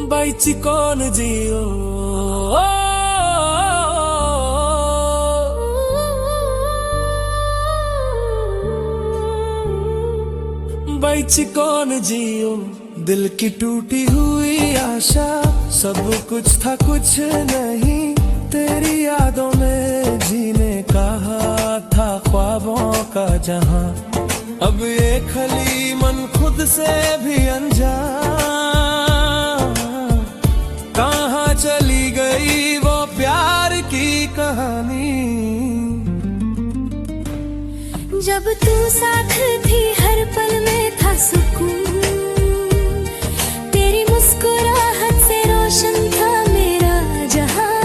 बाईची कौन जियो बाईची कौन जियो दिल की टूटी हुई आशा। सब कुछ था कुछ नहीं तेरी यादों में जीने का था ख्वाबों का जहां। अब ये खली मन खुद से भी अनजान, कहाँ चली गई वो प्यार की कहानी। जब तू साथ थी हर पल में था सुकून, तेरी मुस्कुराहट से रोशन था मेरा जहां।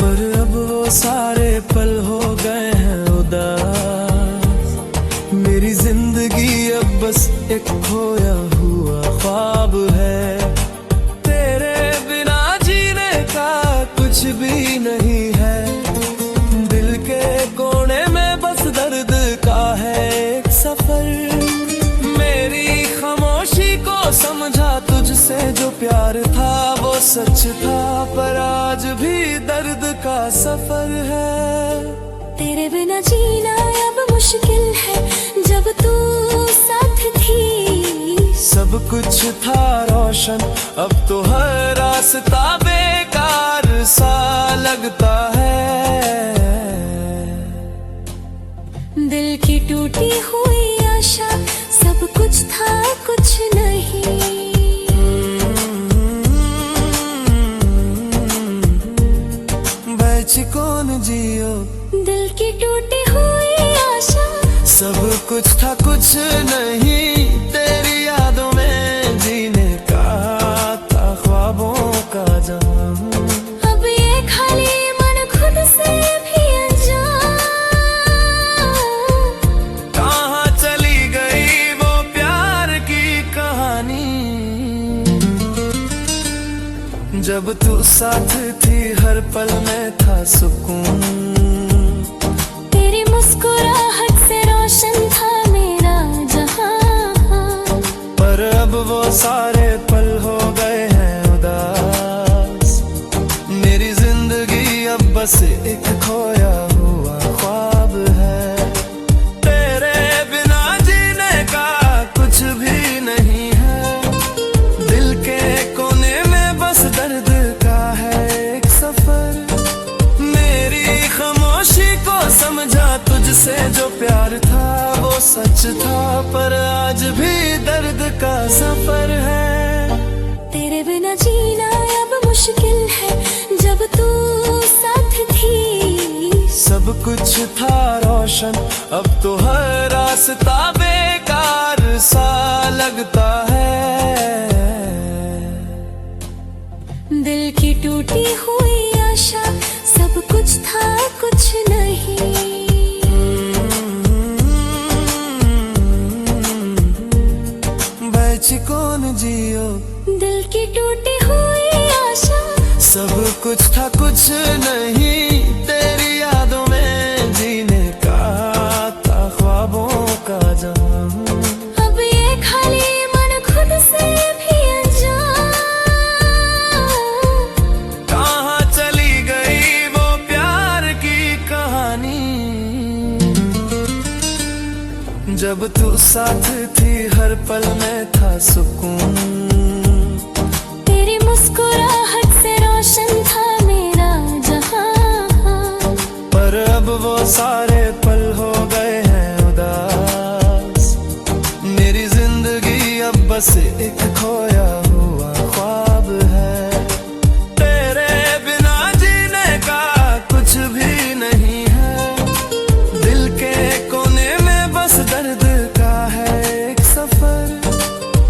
पर अब वो सारे पल हो गए हैं उदास, मेरी जिंदगी अब बस एक खोया हुआ ख्वाब है। तेरे बिना जीने का कुछ भी नहीं है, दिल के कोने में बस दर्द का है एक सफर। मेरी खामोशी को समझा तुझसे जो प्यार था वो सच था, पर आज भी दर्द का सफर है। तेरे बिना जीना अब मुश्किल है, जब तू साथ थी सब कुछ था रोशन। अब तो हर रास्ता बेकार सा लगता है। दिल की टूटी हुई आशा, सब कुछ था कुछ नहीं। बैची कौन जियो दिल की टूटी हुई आशा, सब कुछ था कुछ नहीं तेरी यादों में जीने का था ख्वाबों का जहां। अब ये खाली मन खुद से भी अनजान, कहाँ चली गई वो प्यार की कहानी। जब तू साथ थी हर पल में था सुकून, तेरी मुस्कुराहट से रोशन था मेरा जहां। पर अब वो सारे पल हो गए हैं उदास, मेरी जिंदगी अब बस एक खोया हुआ ख्वाब है। तेरे बिना जीने का कुछ भी नहीं है, दिल के कोने में बस दर्द का है एक सफर। मेरी खामोशी को समझा तुझसे जो प्यार था वो सच था, पर आज भी दर्द का सफर है। तेरे बिना जीना अब मुश्किल है, जब तू साथ थी सब कुछ था रोशन। अब तो हर रास्ता बेकार सा लगता है। दिल की टूटी हुई आशा, सब कुछ था कुछ नहीं। बैची कौन जियो दिल की टूटी हुई आशा, सब कुछ था कुछ नहीं तेरी यादों में जीने का था ख्वाबों का जहां। अब ये खाली मन खुद से भी अनजान, कहाँ चली गई वो प्यार की कहानी। जब तू साथ थी हर पल में था सुकून, तेरी मुस्कुराहट से रोशन था मेरा जहां। पर अब वो सारे पल हो गए हैं उदास, मेरी जिंदगी अब बस एक खोया हुआ ख्वाब है। तेरे बिना जीने का कुछ भी नहीं है, दिल के कोने में बस दर्द का है एक सफर।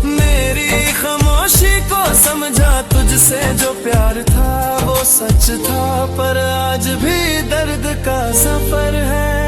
मेरी खामोशी को समझा तुझसे जो प्यार था वो सच था, पर आज भी दर्द का सफर है।